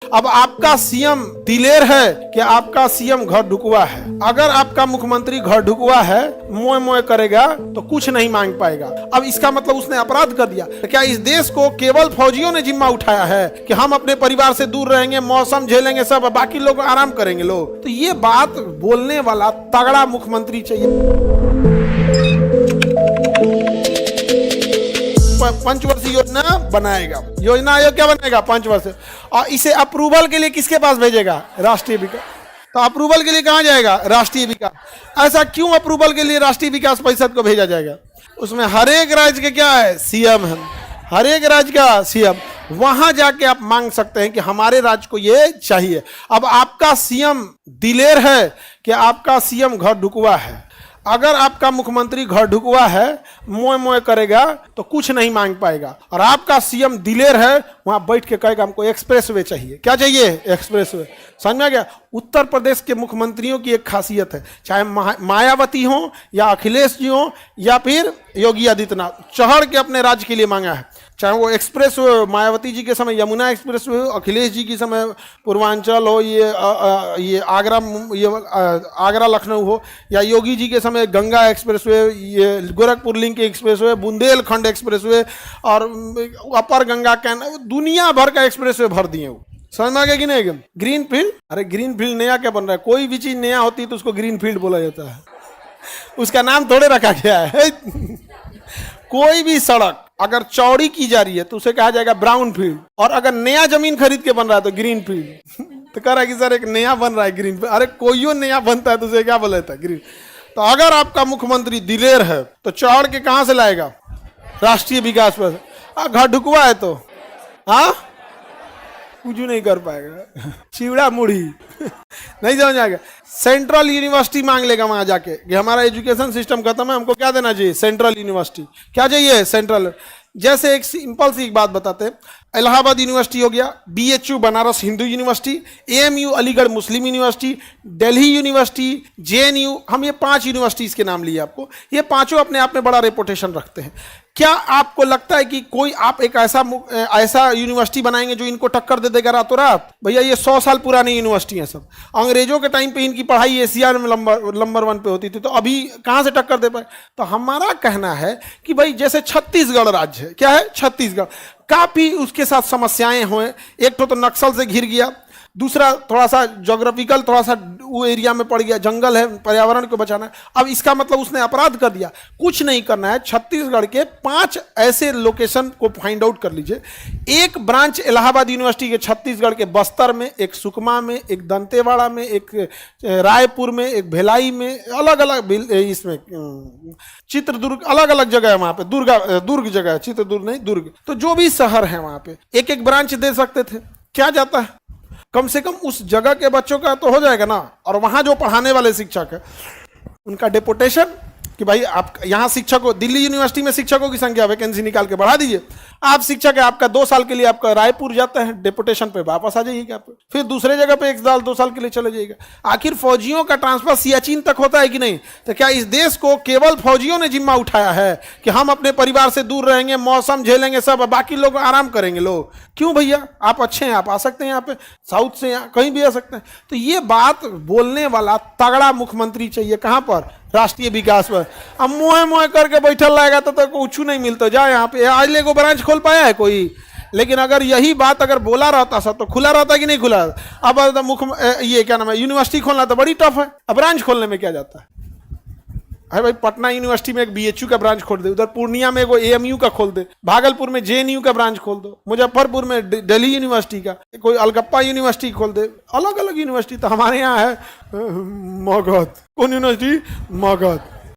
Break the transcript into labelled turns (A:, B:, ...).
A: अब आपका सीएम दिलेर है कि आपका सीएम घर ढुकवा है। अगर आपका मुख्यमंत्री घर ढुकवा है, मोए मोए करेगा तो कुछ नहीं मांग पाएगा। अब इसका मतलब उसने अपराध कर दिया। तो क्या इस देश को केवल फौजियों ने जिम्मा उठाया है कि हम अपने परिवार से दूर रहेंगे, मौसम झेलेंगे, सब बाकी लोग आराम करेंगे लोग? तो ये बात बोलने वाला तगड़ा मुख्यमंत्री चाहिए। पंचवर्षीय योजना बनाएगा, योजना आयोग क्या बनाएगा? 5 वर्ष। और इसे अप्रूवल के लिए किसके पास भेजेगा? राष्ट्रीय विकास। तो अप्रूवल के लिए कहां जाएगा? राष्ट्रीय विकास। ऐसा क्यों अप्रूवल के लिए राष्ट्रीय विकास परिषद को भेजा जाएगा? उसमें हर एक राज्य के क्या है? सीएम है, हर एक राज्य का सीएम। वहां जाके आप मांग सकते हैं कि हमारे राज्य को ये चाहिए। अब आपका सीएम दिलेर है कि आपका सीएम घर ढुकवा है। अगर आपका मुख्यमंत्री घर ढुकवा है, मोए मोए करेगा तो कुछ नहीं मांग पाएगा। और आपका सीएम दिलेर है, वहां बैठ के कहेगा हमको एक्सप्रेसवे चाहिए। क्या चाहिए? एक्सप्रेसवे। समझ में आ गया? उत्तर प्रदेश के मुख्यमंत्रियों की एक खासियत है, चाहे मायावती हो या अखिलेश जी हो या फिर योगी आदित्यनाथ, चढ़ के अपने राज्य के लिए मांगा है। चाहे वो एक्सप्रेस हो, मायावती जी के समय यमुना एक्सप्रेस हो, अखिलेश जी के समय पूर्वांचल हो, ये आगरा लखनऊ हो, या योगी जी के समय गंगा एक्सप्रेस वे, ये Gorakhpur link express way, Bundelkhand express way और अपर गंगा कैन, दुनिया भर का एक्सप्रेस वे भर दिए वो। समझ में आ गया कि नहीं? Green field. अरे ग्रीन फील्ड नया क्या बन रहा है? कोई भी चीज नया होती है तो उसको ग्रीन फील्ड बोला जाता है, उसका नाम थोड़े रखा गया है। कोई भी सड़क अगर चौड़ी की जा रही है तो उसे कहा जाएगा ब्राउन फील्ड, और अगर नया जमीन खरीद के बन रहा है तो ग्रीन फील्ड। तो कह रहा है कि सर एक नया बन रहा है ग्रीन फील्ड। अरे कोई नया बनता है तो उसे क्या बोला जाता है? ग्रीन। तो अगर आपका मुख्यमंत्री दिलेर है तो चढ़ के कहां से लाएगा? राष्ट्रीय विकास पर। घर ढुकवा है तो हाँ कुछ नहीं कर पाएगा, चिवड़ा मुड़ी। नहीं समझ आएगा। सेंट्रल यूनिवर्सिटी मांग लेगा वहां जाके कि हमारा एजुकेशन सिस्टम खत्म है, हमको क्या देना चाहिए? Central university. क्या चाहिए? सेंट्रल। जैसे एक सिंपल सी एक बात बताते हैं, इलाहाबाद यूनिवर्सिटी हो गया, BHU Banaras Hindu university, AMU Aligarh Muslim university, Delhi university, JNU, हम ये 5 यूनिवर्सिटीज के नाम लिए आपको। ये पांचों अपने आप में बड़ा रेपुटेशन रखते हैं। क्या आपको लगता है कि कोई आप एक ऐसा यूनिवर्सिटी बनाएंगे जो इनको टक्कर दे देगा रातों रात? भैया ये 100 साल पुरानी यूनिवर्सिटी है सब। अंग्रेजों के टाइम पे इनकी पढ़ाई एशिया में नंबर 1 पे होती थी, तो अभी कहां से टक्कर दे पाए? तो हमारा कहना है कि भाई जैसे छत्तीसगढ़ राज्य है, क्या है? छत्तीसगढ़ काफी उसके साथ समस्याएं हुए। एक तो नक्सल से घिर गया, दूसरा थोड़ा सा ज्योग्राफिकल थोड़ा सा वो एरिया में पड़ गया, जंगल है, पर्यावरण को बचाना है। अब इसका मतलब उसने अपराध कर दिया। कुछ नहीं करना है, छत्तीसगढ़ के 5 ऐसे लोकेशन को फाइंड आउट कर लीजिए। एक ब्रांच इलाहाबाद यूनिवर्सिटी के छत्तीसगढ़ के बस्तर में, एक सुकमा में, एक दंतेवाड़ा में, एक रायपुर में, एक भिलाई में, अलग अलग इसमें चित्रदुर्ग, अलग अलग जगह है वहां पे। दुर्ग जगह है, चित्रदुर्ग नहीं, दुर्ग। तो जो भी शहर है वहां पे एक एक ब्रांच दे सकते थे। क्या जाता है? कम से कम उस जगह के बच्चों का तो हो जाएगा ना। और वहां जो पढ़ाने वाले शिक्षक है उनका डेपुटेशन कि भाई आप यहाँ शिक्षकों, दिल्ली यूनिवर्सिटी में शिक्षकों की संख्या वैकेंसी निकाल के बढ़ा दीजिए। आप शिक्षक है, आपका 2 साल के लिए आपका रायपुर जाता है डेपुटेशन पे, वापस आ जाइएगा आप, फिर दूसरे जगह पे 1 साल 2 साल के लिए चले जाइएगा। आखिर फौजियों का ट्रांसफर सियाचिन तक होता है कि नहीं? तो क्या इस देश को केवल फौजियों ने जिम्मा उठाया है कि हम अपने परिवार से दूर रहेंगे, मौसम झेलेंगे, सब बाकी लोग आराम करेंगे लोग? क्यों भैया? आप अच्छे हैं, आप आ सकते हैं यहाँ पे, साउथ से यहाँ कहीं भी आ सकते हैं। तो ये बात बोलने वाला तगड़ा मुख्यमंत्री चाहिए। कहां पर? राष्ट्रीय विकास पर। अब मोए मोए करके बैठल रहेगा तो कुछ नहीं मिलता। जा यहाँ पे आज ले को ब्रांच खोल पाया है कोई? लेकिन अगर यही बात अगर बोला रहता सब तो खुला रहता कि नहीं खुला? अब ये क्या नाम है, यूनिवर्सिटी खोलना तो बड़ी टफ है। अब ब्रांच खोलने में क्या जाता है? अरे भाई पटना यूनिवर्सिटी में एक बीएचयू का ब्रांच खोल दे, उधर पूर्णिया में एगो एएमयू का खोल दे, भागलपुर में जेएनयू का ब्रांच खोल दो, मुजफ्फरपुर में दिल्ली यूनिवर्सिटी का, कोई अलगप्पा यूनिवर्सिटी खोल दे। अलग अलग यूनिवर्सिटी। तो हमारे यहाँ है मगध। कौन यूनिवर्सिटी? मगध।